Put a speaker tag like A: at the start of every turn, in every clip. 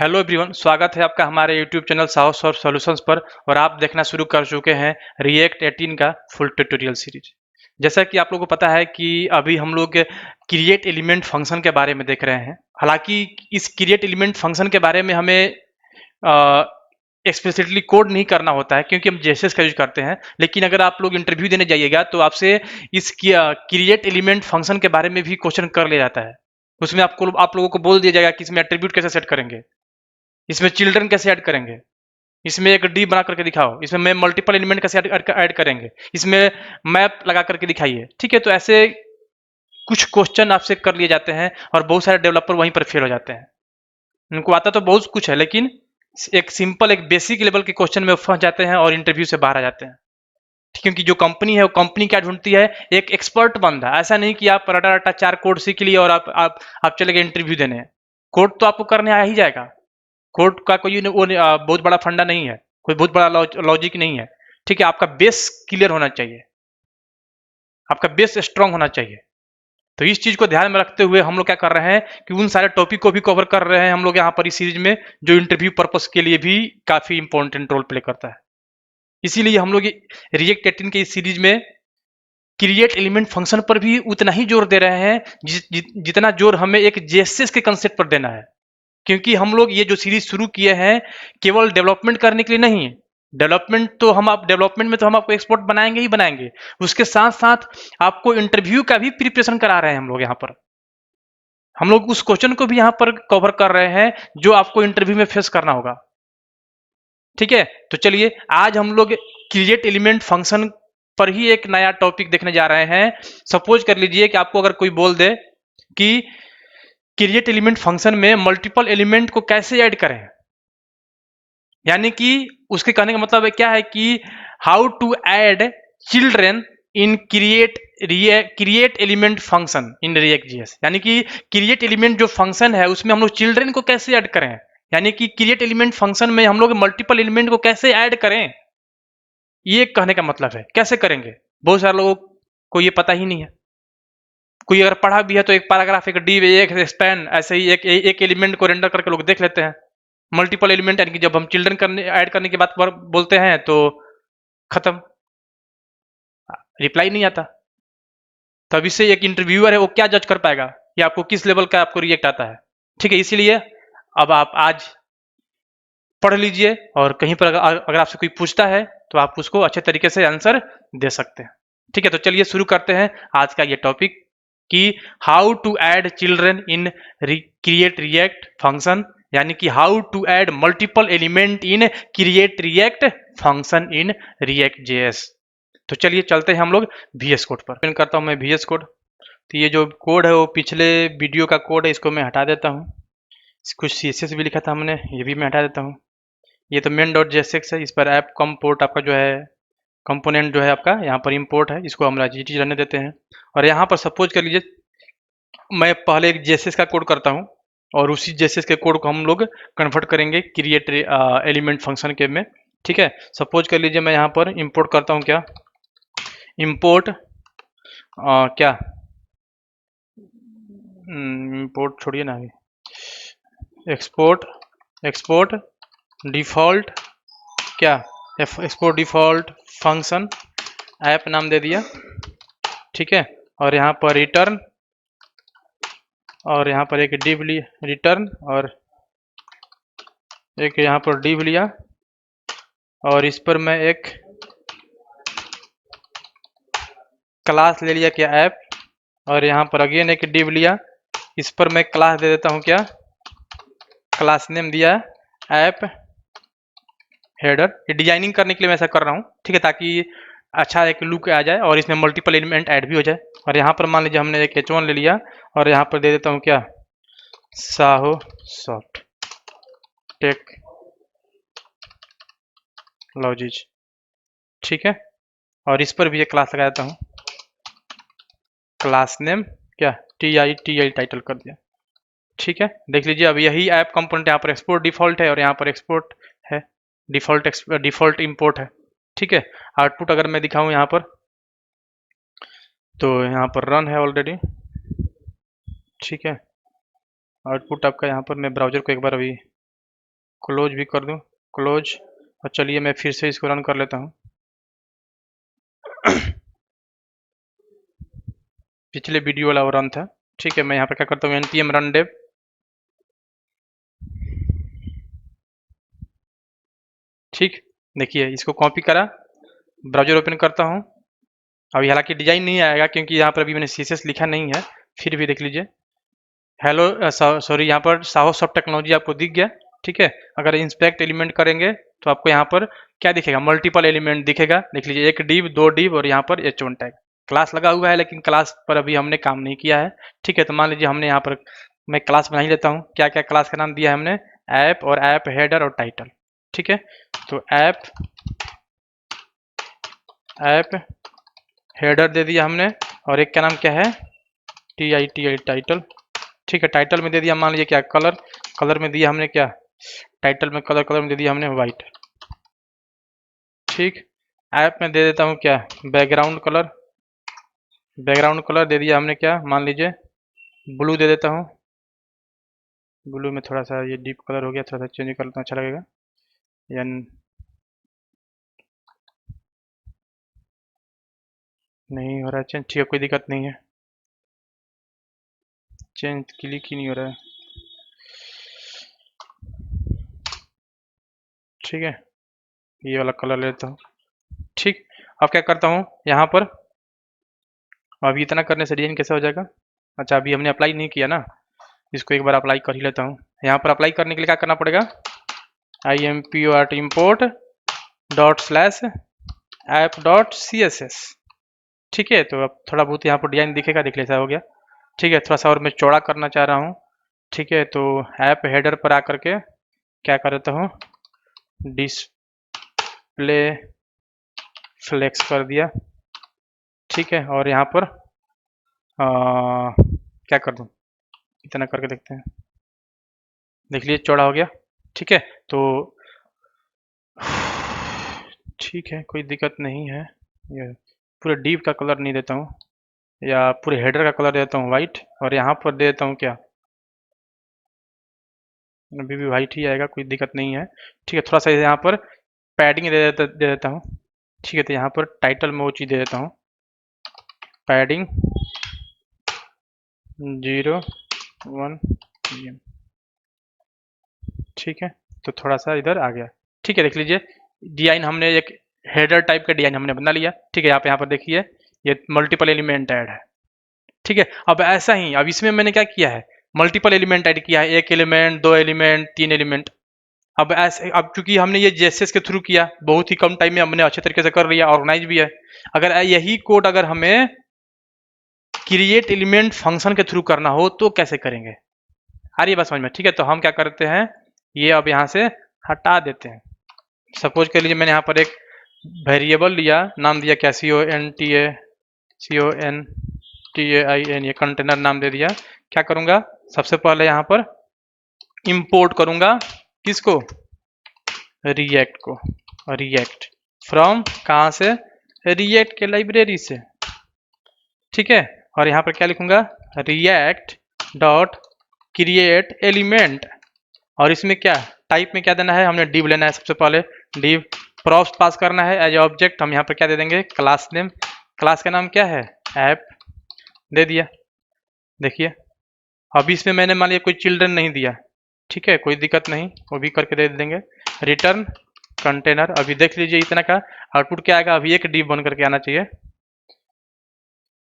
A: Hello everyone, स्वागत है आपका हमारे यूट्यूब चैनल साहस सॉफ्ट सॉल्यूशंस पर। और आप देखना शुरू कर चुके हैं रिएक्ट 18 का फुल ट्यूटोरियल सीरीज। जैसा कि आप लोगों को पता है कि अभी हम लोग क्रिएट एलिमेंट फंक्शन के बारे में देख रहे हैं। हालांकि इस क्रिएट एलिमेंट फंक्शन के बारे में हमें एक्सप्लिसिटली कोड नहीं करना होता है, क्योंकि हम जेएसएस का यूज करते हैं। लेकिन अगर आप लोग इंटरव्यू देने जाइएगा तो आपसे इस क्रिएट एलिमेंट फंक्शन के बारे में भी क्वेश्चन कर लिया जाता है। उसमें आप लोगों को बोल दिया जाएगा कि इसमें एट्रीब्यूट कैसे सेट करेंगे, इसमें चिल्ड्रन कैसे ऐड करेंगे, इसमें एक डी बना करके दिखाओ, इसमें मैं मल्टीपल एलिमेंट कैसे ऐड करेंगे, इसमें मैप लगा करके दिखाइए। ठीक है, तो ऐसे कुछ क्वेश्चन आपसे कर लिए जाते हैं और बहुत सारे डेवलपर वहीं पर फेल हो जाते हैं। उनको आता तो बहुत कुछ है, लेकिन एक सिंपल एक बेसिक लेवल के क्वेश्चन में फंस जाते हैं और इंटरव्यू से बाहर आ जाते हैं। क्योंकि जो कंपनी है वो कंपनी क्या ढूंढती है, एक एक्सपर्ट बंदा। ऐसा नहीं कि आप रटा रटा 4 कोड सीख लिए और आप चले गए इंटरव्यू देने। कोड तो आपको करने आ ही जाएगा। कोड का कोई बहुत बड़ा फंडा नहीं है, कोई बहुत बड़ा लॉजिक नहीं है। ठीक है, आपका बेस क्लियर होना चाहिए, आपका बेस स्ट्रांग होना चाहिए। तो इस चीज को ध्यान में रखते हुए हम लोग क्या कर रहे हैं कि उन सारे टॉपिक को भी कवर कर रहे हैं हम लोग यहाँ पर इस सीरीज में, जो इंटरव्यू पर्पस के लिए भी काफी इंपॉर्टेंट रोल प्ले करता है। इसीलिए हम लोग रिएक्ट 18 के इस सीरीज में क्रिएट एलिमेंट फंक्शन पर भी उतना ही जोर दे रहे हैं जितना जोर हमें एक जेएसएस के कंसेप्ट पर देना है। क्योंकि हम लोग ये जो सीरीज शुरू किए हैं केवल डेवलपमेंट करने के लिए नहीं है। डेवलपमेंट में तो हम आपको एक्सपर्ट बनाएंगे ही बनाएंगे, उसके साथ साथ आपको इंटरव्यू का भी प्रिपरेशन करा रहे हैं हम लोग यहाँ पर। हम लोग उस क्वेश्चन को भी यहाँ पर कवर कर रहे हैं जो आपको इंटरव्यू में फेस करना होगा। ठीक है, तो चलिए आज हम लोग क्रिएट एलिमेंट फंक्शन पर ही एक नया टॉपिक देखने जा रहे हैं। सपोज कर लीजिए कि आपको अगर कोई बोल दे कि क्रिएट एलिमेंट फंक्शन में मल्टीपल एलिमेंट को कैसे ऐड करें, यानी कि उसके कहने का मतलब है क्या है कि how to add children in create element function in React JS. यानी कि क्रिएट एलिमेंट जो फंक्शन है उसमें हम लोग चिल्ड्रेन को कैसे ऐड करें, यानी कि क्रिएट एलिमेंट फंक्शन में हम लोग मल्टीपल एलिमेंट को कैसे ऐड करें, ये कहने का मतलब है। कैसे करेंगे, बहुत सारे लोगों को ये पता ही नहीं है। कोई अगर पढ़ा भी है तो एक पैराग्राफ, एक डी, एक स्पैन, ऐसे ही एक एलिमेंट को रेंडर करके लोग देख लेते हैं। मल्टीपल एलिमेंट यानी कि जब हम चिल्ड्रन करने ऐड करने की बात बोलते हैं तो खत्म, रिप्लाई नहीं आता। तब इससे एक इंटरव्यूअर है वो क्या जज कर पाएगा कि आपको किस लेवल का आपको रिएक्ट आता है। ठीक है, इसीलिए अब आप आज पढ़ लीजिए और कहीं पर अगर आपसे कोई पूछता है तो आप उसको अच्छे तरीके से आंसर दे सकते हैं। ठीक है, तो चलिए शुरू करते हैं आज का ये टॉपिक कि how to add children in create React function, यानी कि how to add multiple element in create React function in React JS. तो चलिए चलते हैं हम लोग VS कोड पर। ओपन करता हूं मैं VS कोड। तो ये जो कोड है वो पिछले वीडियो का कोड है, इसको मैं हटा देता हूँ। कुछ CSS भी लिखा था हमने, ये भी मैं हटा देता हूँ। ये तो मेन डॉट जेएसएक्स है, इस पर ऐप कंपोर्ट आपका जो है कंपोनेंट जो है आपका यहाँ पर इंपोर्ट है, इसको हम जीटी रहने देते हैं। और यहाँ पर सपोज कर लीजिए मैं पहले एक जेएसएस का कोड करता हूँ और उसी जेएसएस के कोड को हम लोग कन्वर्ट करेंगे क्रिएट एलिमेंट फंक्शन के में। ठीक है, सपोज कर लीजिए मैं यहाँ पर इंपोर्ट करता हूँ, क्या इंपोर्ट क्या इंपोर्ट छोड़िए ना, एक्सपोर्ट एक्सपोर्ट डिफॉल्ट क्या एक्सपोर्ट डिफॉल्ट फंक्शन, ऐप नाम दे दिया। ठीक है, और यहाँ पर रिटर्न, और यहाँ पर एक डिव लिया रिटर्न, और एक यहाँ पर डिव लिया, और इस पर मैं एक क्लास ले लिया क्या ऐप, और यहाँ पर अगेन एक डिव लिया, इस पर मैं क्लास दे देता हूँ क्या क्लास नेम दिया ऐप हेडर। ये डिजाइनिंग करने के लिए मैं ऐसा कर रहा हूँ। ठीक है, ताकि अच्छा एक लुक आ जाए और इसमें मल्टीपल एलिमेंट ऐड भी हो जाए। और यहाँ पर मान लीजिए हमने एक H1 ले लिया और यहाँ पर दे देता हूँ क्या साहो सॉफ्ट टेक्नोलॉजीज। ठीक है, और इस पर भी एक क्लास लगा देता हूँ, क्लास नेम क्या TI टाइटल कर दिया। ठीक है, देख लीजिए अब यही ऐप कंपोनेंट यहाँ पर एक्सपोर्ट डिफॉल्ट है और यहाँ पर एक्सपोर्ट है, डिफॉल्ट इंपोर्ट है। ठीक है, आउटपुट अगर मैं दिखाऊं यहाँ पर तो यहाँ पर रन है ऑलरेडी। ठीक है, आउटपुट आपका यहाँ पर मैं ब्राउजर को एक बार अभी क्लोज भी कर दूं, क्लोज। और चलिए मैं फिर से इसको रन कर लेता हूँ। पिछले वीडियो वाला वो रन था। ठीक है, मैं यहाँ पर क्या करता हूँ, npm run dev। ठीक, देखिए इसको कॉपी करा, ब्राउजर ओपन करता हूँ। अभी हालांकि डिजाइन नहीं आएगा क्योंकि यहाँ पर अभी मैंने CSS लिखा नहीं है, फिर भी देख लीजिए। हेलो सॉरी, यहाँ पर साहो सॉफ्ट टेक्नोलॉजी आपको दिख गया। ठीक है, अगर इंस्पेक्ट एलिमेंट करेंगे तो आपको यहाँ पर क्या दिखेगा, मल्टीपल एलिमेंट दिखेगा। देख लीजिए, एक डिव, दो डिव और यहाँ पर h1 टैग। क्लास लगा हुआ है लेकिन क्लास पर अभी हमने काम नहीं किया है। ठीक है, तो मान लीजिए हमने यहाँ पर, मैं क्लास बना ही लेता हूँ। क्या क्या क्लास का नाम दिया है हमने, ऐप और ऐप हेडर और टाइटल। ठीक है, तो ऐप हेडर दे दिया हमने, और एक का नाम क्या है, TITL टाइटल। ठीक है, टाइटल में दे दिया मान लीजिए क्या, कलर में दिया हमने क्या, टाइटल में कलर में दे दिया हमने वाइट। ठीक, ऐप में दे देता हूँ क्या, बैकग्राउंड कलर दे दिया हमने क्या, मान लीजिए ब्लू दे देता हूँ। ब्लू में थोड़ा सा ये डीप कलर हो गया, थोड़ा सा चेंज कर लेता हूँ, अच्छा लगेगा। या नहीं हो रहा है चेंज, ठीक है कोई दिक्कत नहीं है, चेंज क्लिक ही नहीं हो रहा है। ठीक है, ये वाला कलर लेता हूँ। ठीक, अब क्या करता हूँ यहाँ पर, अभी इतना करने से डिजाइन कैसे हो जाएगा। अच्छा, अभी हमने अप्लाई नहीं किया ना, इसको एक बार अप्लाई कर ही लेता हूँ। यहाँ पर अप्लाई करने के लिए क्या करना पड़ेगा, import import ./app.css। ठीक है, तो अब थोड़ा बहुत यहाँ पर डिजाइन दिखेगा, देख लीजिए हो गया। ठीक है, थोड़ा सा और मैं चौड़ा करना चाह रहा हूँ। ठीक है, तो ऐप हेडर पर आकर के क्या कर देता हूँ, डिस्प्ले फ्लेक्स कर दिया। ठीक है, और यहाँ पर क्या कर दूँ, इतना करके देखते हैं, देख लीजिए चौड़ा हो गया। ठीक है, तो ठीक है कोई दिक्कत नहीं है। ये पूरे डीप का कलर नहीं देता हूँ, या पूरे हेडर का कलर देता हूँ वाइट, और यहाँ पर दे देता हूँ क्या, अभी भी वाइट ही आएगा, कोई दिक्कत नहीं है। ठीक है, थोड़ा सा यहाँ पर पैडिंग दे देता हूँ। ठीक है, तो यहाँ पर टाइटल में वो चीज़ दे देता हूँ, पैडिंग 0:1 pm। ठीक है, तो थोड़ा सा इधर आ गया। ठीक है, देख लीजिए डिजाइन हमने एक हेडर टाइप का डिजाइन हमने बना लिया। ठीक है, यहाँ पर देखिए ये मल्टीपल एलिमेंट ऐड है। ठीक है, अब ऐसा ही, अब इसमें मैंने क्या किया है, मल्टीपल एलिमेंट ऐड किया है, एक एलिमेंट, दो एलिमेंट, तीन एलिमेंट। अब ऐसे, अब चूंकि हमने ये जेएसएस के थ्रू किया, बहुत ही कम टाइम में हमने अच्छे तरीके से कर लिया, ऑर्गेनाइज भी है। अगर यही कोड अगर हमें क्रिएट एलिमेंट फंक्शन के थ्रू करना हो तो कैसे करेंगे, आ रही है बात समझ में। ठीक है, तो हम क्या करते हैं, ये अब यहाँ से हटा देते हैं। सपोज कर लीजिए मैंने यहाँ पर एक वेरिएबल लिया, नाम दिया क्या, CONTAIN, ये कंटेनर नाम दे दिया। क्या करूँगा, सबसे पहले यहाँ पर इंपोर्ट करूँगा किसको, रिएक्ट को, रिएक्ट फ्रॉम कहाँ से, रिएक्ट के लाइब्रेरी से। ठीक है, और यहाँ पर क्या लिखूंगा, रिएक्ट डॉट क्रिएट एलिमेंट, और इसमें क्या टाइप में क्या देना है, हमने डिव लेना है सबसे पहले, डिव प्रॉप्स पास करना है एज ऑब्जेक्ट। हम यहाँ पर क्या दे देंगे, क्लास नेम, क्लास का नाम क्या है, ऐप दे दिया। देखिए अभी इसमें मैंने मान लिया कोई चिल्ड्रन नहीं दिया। ठीक है, कोई दिक्कत नहीं, वो भी करके दे देंगे। रिटर्न कंटेनर, अभी देख लीजिए इतना का आउटपुट क्या आएगा, अभी एक डिव बन करके आना चाहिए,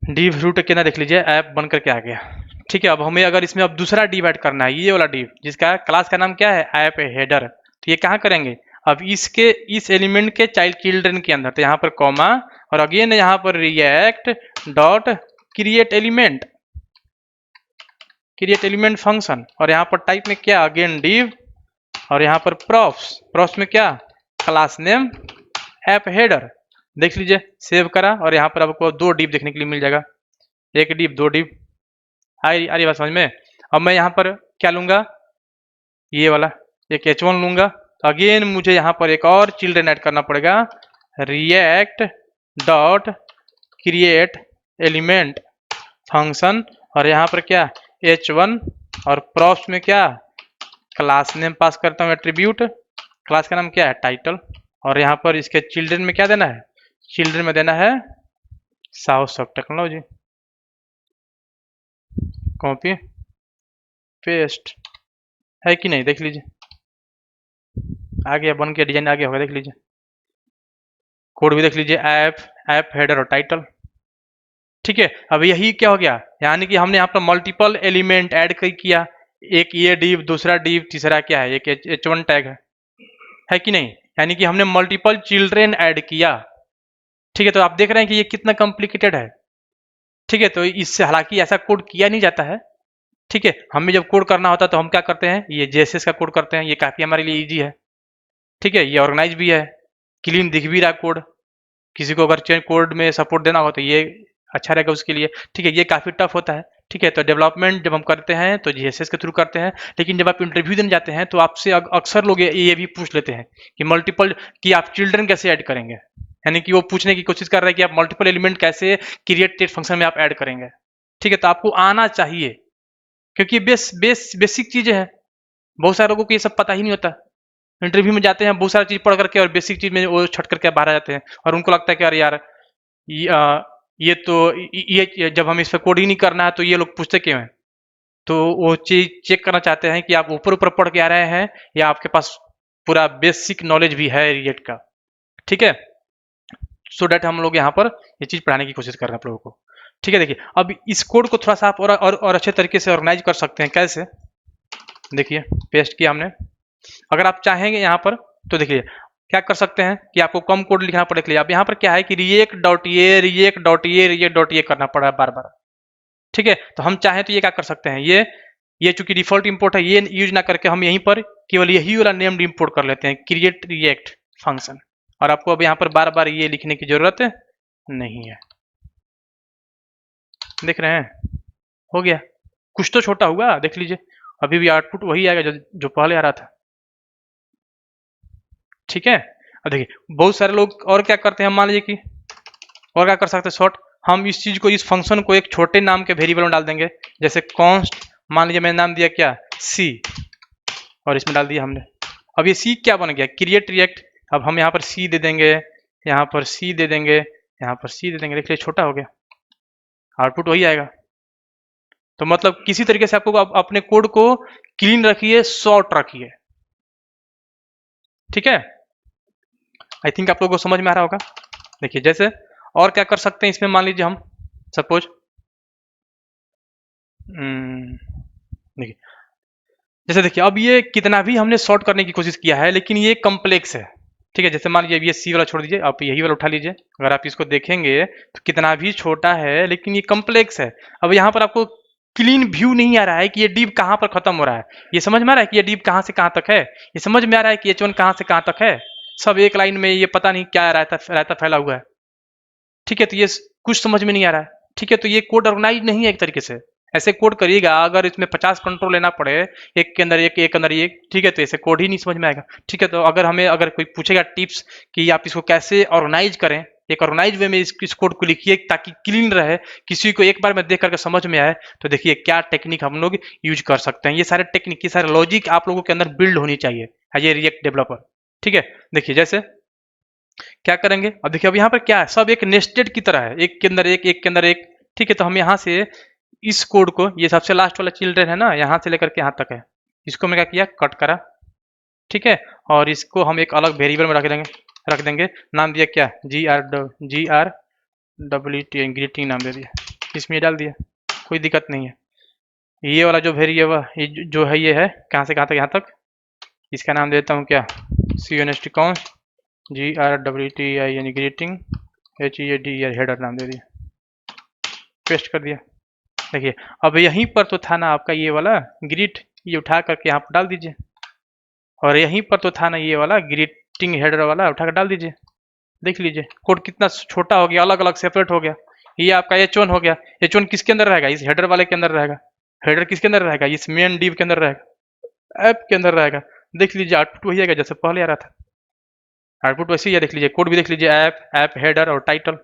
A: डिव रूट कितना देख लीजिए, ऐप बन करके आ गया। ठीक है, अब हमें अगर इसमें अब दूसरा डिव ऐड करना है, ये वाला डिव जिसका क्लास का नाम क्या है, ऐप हेडर, तो ये कहाँ करेंगे, अब इसके इस एलिमेंट के चाइल्ड चिल्ड्रन के अंदर, तो यहाँ पर कॉमा, और अगेन यहाँ पर react dot create element function, और यहाँ पर टाइप में क्या, अगेन डिव, और यहाँ पर प्रॉप्स में क्या, क्लास नेम ऐप हेडर। देख लीजिए सेव करा, और यहाँ पर आपको दो डिव देखने के लिए मिल जाएगा, एक डिव, दो डिव। आ रही बात समझ में। अब मैं यहाँ पर क्या लूंगा, ये वाला एक h1 लूंगा, तो अगेन मुझे यहाँ पर एक और चिल्ड्रन ऐड करना पड़ेगा, react dot create element function, और यहाँ पर क्या h1, और प्रॉप्स में क्या, क्लास नेम पास करता हूँ एट्रीब्यूट, क्लास का नाम क्या है टाइटल, और यहाँ पर इसके चिल्ड्रन में क्या देना है, चिल्ड्रन में देना है south of technology, copy paste, है कि नहीं, देख लीजिए आ गया, बन के डिजाइन आ गया होगा, देख लीजिए कोड भी देख लीजिए, ऐप हेडर और टाइटल। ठीक है, अब यही क्या हो गया, यानी कि हमने यहाँ पर मल्टीपल एलिमेंट ऐड किया, एक ये डिव, दूसरा डिव, तीसरा क्या है, एक h1 टैग है कि नहीं, यानी कि हमने मल्टीपल चिल्ड्रेन ऐड किया। ठीक है, तो आप देख रहे हैं कि ये कितना कॉम्प्लिकेटेड है। ठीक है, तो इससे हालांकि ऐसा कोड किया नहीं जाता है। ठीक है, हमें जब कोड करना होता है तो हम क्या करते हैं, ये जेएसएस का कोड करते हैं, ये काफ़ी हमारे लिए इजी है। ठीक है, ये ऑर्गेनाइज भी है, क्लीन दिख भी रहा कोड, किसी को अगर चेंज कोड में सपोर्ट देना हो तो ये अच्छा रहेगा उसके लिए। ठीक है, ये काफ़ी टफ होता है। ठीक है, तो डेवलपमेंट जब हम करते हैं तो जीएसएस के थ्रू करते हैं, लेकिन जब आप इंटरव्यू देने जाते हैं तो आपसे अक्सर लोग ये भी पूछ लेते हैं कि मल्टीपल, कि आप चिल्ड्रन कैसे ऐड करेंगे, यानी कि वो पूछने की कोशिश कर रहे हैं कि आप मल्टीपल एलिमेंट कैसे क्रिएटेड फंक्शन में आप ऐड करेंगे। ठीक है, तो आपको आना चाहिए, क्योंकि बेसिक चीज़ें हैं, बहुत सारे लोगों को ये सब पता ही नहीं होता। इंटरव्यू में जाते हैं बहुत सारी चीज़ पढ़ करके और बेसिक चीज़ में वो छट करके बाहर आ जाते हैं, और उनको लगता है कि अरे यार ये तो ये जब हम इस पर कोड ही नहीं करना है तो ये लोग पूछते क्यों हैं। तो वो चीज़ चेक करना चाहते हैं कि आप ऊपर ऊपर पढ़ के आ रहे हैं या आपके पास पूरा बेसिक नॉलेज भी है रिएक्ट का। ठीक है, सो डैट हम लोग यहाँ पर ये चीज़ पढ़ाने की कोशिश कर रहे हैं आप लोगों को। ठीक है, देखिए अब इस कोड को थोड़ा सा आप और अच्छे तरीके से ऑर्गेनाइज कर सकते हैं। कैसे, देखिए पेस्ट किया हमने, अगर आप चाहेंगे यहाँ पर तो देखिए क्या कर सकते हैं कि आपको कम कोड लिखना पड़ेगा। अब यहाँ पर क्या है कि react.ये करना पड़ा बार बार। ठीक है, तो हम चाहें तो ये क्या कर सकते हैं, ये चूंकि डिफॉल्ट इंपोर्ट है, ये यूज ना करके हम यहीं पर केवल यही वाला नेम्ड इंपोर्ट कर लेते हैं, क्रिएट रिएक्ट फंक्शन, और आपको अब यहाँ पर बार बार ये लिखने की जरूरत नहीं है। देख रहे हैं, हो गया, कुछ तो छोटा हुआ, देख लीजिए अभी भी आउटपुट वही आएगा जो पहले आ रहा था। ठीक है, अब देखिए बहुत सारे लोग और क्या करते हैं, मान लीजिए कि और क्या कर सकते हैं, शॉर्ट हम इस चीज को, इस फंक्शन को एक छोटे नाम के वेरिएबल में डाल देंगे, जैसे कॉन्स्ट, मान लीजिए मैंने नाम दिया क्या सी, और इसमें डाल दिया हमने। अब ये सी क्या बन गया, क्रिएट रिएक्ट। अब हम यहाँ पर सी दे देंगे, यहाँ पर सी दे देंगे, यहाँ पर सी दे देंगे, देख लीजिए छोटा हो गया, आउटपुट वही आएगा। तो मतलब किसी तरीके से आपको अपने कोड को क्लीन रखिए, शॉर्ट रखिए। ठीक है, आई थिंक आप लोगों को समझ में आ रहा होगा। देखिए जैसे और क्या कर सकते हैं इसमें, मान लीजिए हम सपोज देखिए, जैसे देखिए अब ये कितना भी हमने शॉर्ट करने की कोशिश किया है लेकिन ये कॉम्प्लेक्स है। ठीक है, जैसे मान लीजिए ये सी वाला छोड़ दीजिए, आप यही वाला उठा लीजिए, अगर आप इसको देखेंगे तो कितना भी छोटा है लेकिन ये कॉम्प्लेक्स है। अब यहाँ पर आपको क्लीन व्यू नहीं आ रहा है कि ये डिव कहाँ पर खत्म हो रहा है, ये समझ में आ रहा है कि ये डिव कहाँ से कहाँ तक है, ये समझ में आ रहा है कि H1 कहाँ से कहाँ तक है, सब एक लाइन में, ये पता नहीं क्या रहता फैला हुआ है। ठीक है, तो ये कुछ समझ में नहीं आ रहा है। ठीक है, तो ये कोड ऑर्गेनाइज नहीं है एक तरीके से। ऐसे कोड करिएगा अगर इसमें 50 कंट्रोल लेना पड़े, एक के अंदर एक, एक अंदर एक, ठीक है, तो ऐसे कोड ही नहीं समझ में आएगा। ठीक है, तो अगर कोई पूछेगा टिप्स कि आप इसको कैसे ऑर्गेनाइज करें, एक ऑर्गेनाइज वे में इस कोड को लिखिए ताकि क्लीन रहे, किसी को एक बार में देख करके समझ में आए, तो देखिए क्या टेक्निक हम लोग यूज कर सकते हैं। ये सारे टेक्निक, ये सारे लॉजिक आप लोगों के अंदर बिल्ड होनी चाहिए एज ए रिएक्ट डेवलपर। ठीक है, देखिए जैसे क्या करेंगे, अब देखिए अब यहाँ पर क्या है, सब एक नेस्टेड की तरह है, एक के अंदर एक, एक के अंदर एक। ठीक है, तो हम यहाँ से इस कोड को, ये सबसे लास्ट वाला चिल्ड्रन है ना, यहाँ से लेकर के यहाँ तक है, इसको मैं क्या किया, कट करा। ठीक है, और इसको हम एक अलग वेरिएबल में रख देंगे, नाम दिया क्या, GRWT ग्रीटिंग नाम दे दिया, इसमें डाल दिया, कोई दिक्कत नहीं है। ये वाला जो वेरिएबल ये जो है, ये है कहाँ से कहाँ तक, यहाँ तक, इसका नाम देता हूँ क्या, CONST कॉन्स्ट GRWTI यानी ग्रीटिंग, HEADER हेडर नाम दे दिया, पेस्ट कर दिया। देखिए अब यहीं पर तो था ना आपका ये वाला ग्रीट, ये उठा करके यहाँ पर डाल दीजिए, और यहीं पर तो था ना ये वाला ग्रीटिंग हेडर वाला, उठा कर डाल दीजिए। देख लीजिए कोड कितना छोटा हो गया, अलग अलग सेपरेट हो गया। ये आपका H1 हो गया, H1 किसके अंदर रहेगा, इस हेडर वाले के अंदर रहेगा, हेडर किसके अंदर रहेगा, इस मेन डिव के अंदर रहेगा, ऐप के अंदर रहेगा। देख लीजिए आउटपुट वही आएगा जैसे पहले आ रहा था, आउटपुट वैसे ही है। देख लीजिए कोड भी देख लीजिए, ऐप हेडर और टाइटल।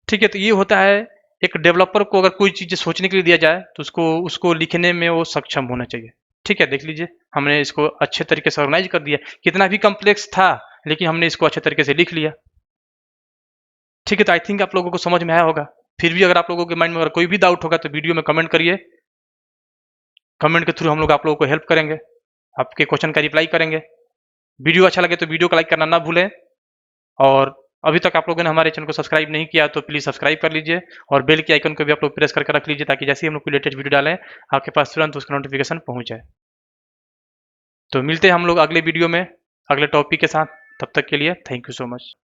A: ठीक है, तो ये होता है एक डेवलपर को, अगर कोई चीज़ सोचने के लिए दिया जाए तो उसको लिखने में वो सक्षम होना चाहिए। ठीक है, देख लीजिए, हमने इसको अच्छे तरीके से ऑर्गेनाइज कर दिया। कितना भी कॉम्प्लेक्स था, लेकिन हमने इसको अच्छे तरीके से लिख लिया। ठीक है, तो आई थिंक आप लोगों को समझ में आया होगा। फिर भी अगर आप लोगों के माइंड में अगर कोई भी डाउट होगा तो वीडियो में कमेंट करिए। कमेंट के थ्रू हम लोग आप लोगों को हेल्प करेंगे, आपके क्वेश्चन का रिप्लाई करेंगे। वीडियो अच्छा लगे तो वीडियो को लाइक करना ना भूलें, और अभी तक आप लोगों ने हमारे चैनल को सब्सक्राइब नहीं किया तो प्लीज़ सब्सक्राइब कर लीजिए, और बेल के आइकन को भी आप लोग प्रेस करके रख लीजिए, ताकि जैसे ही हम लोग कोई लेटेस्ट वीडियो डालें आपके पास तुरंत उसका नोटिफिकेशन पहुंच जाए। तो मिलते हैं हम लोग अगले वीडियो में अगले टॉपिक के साथ। तब तक के लिए थैंक यू सो मच।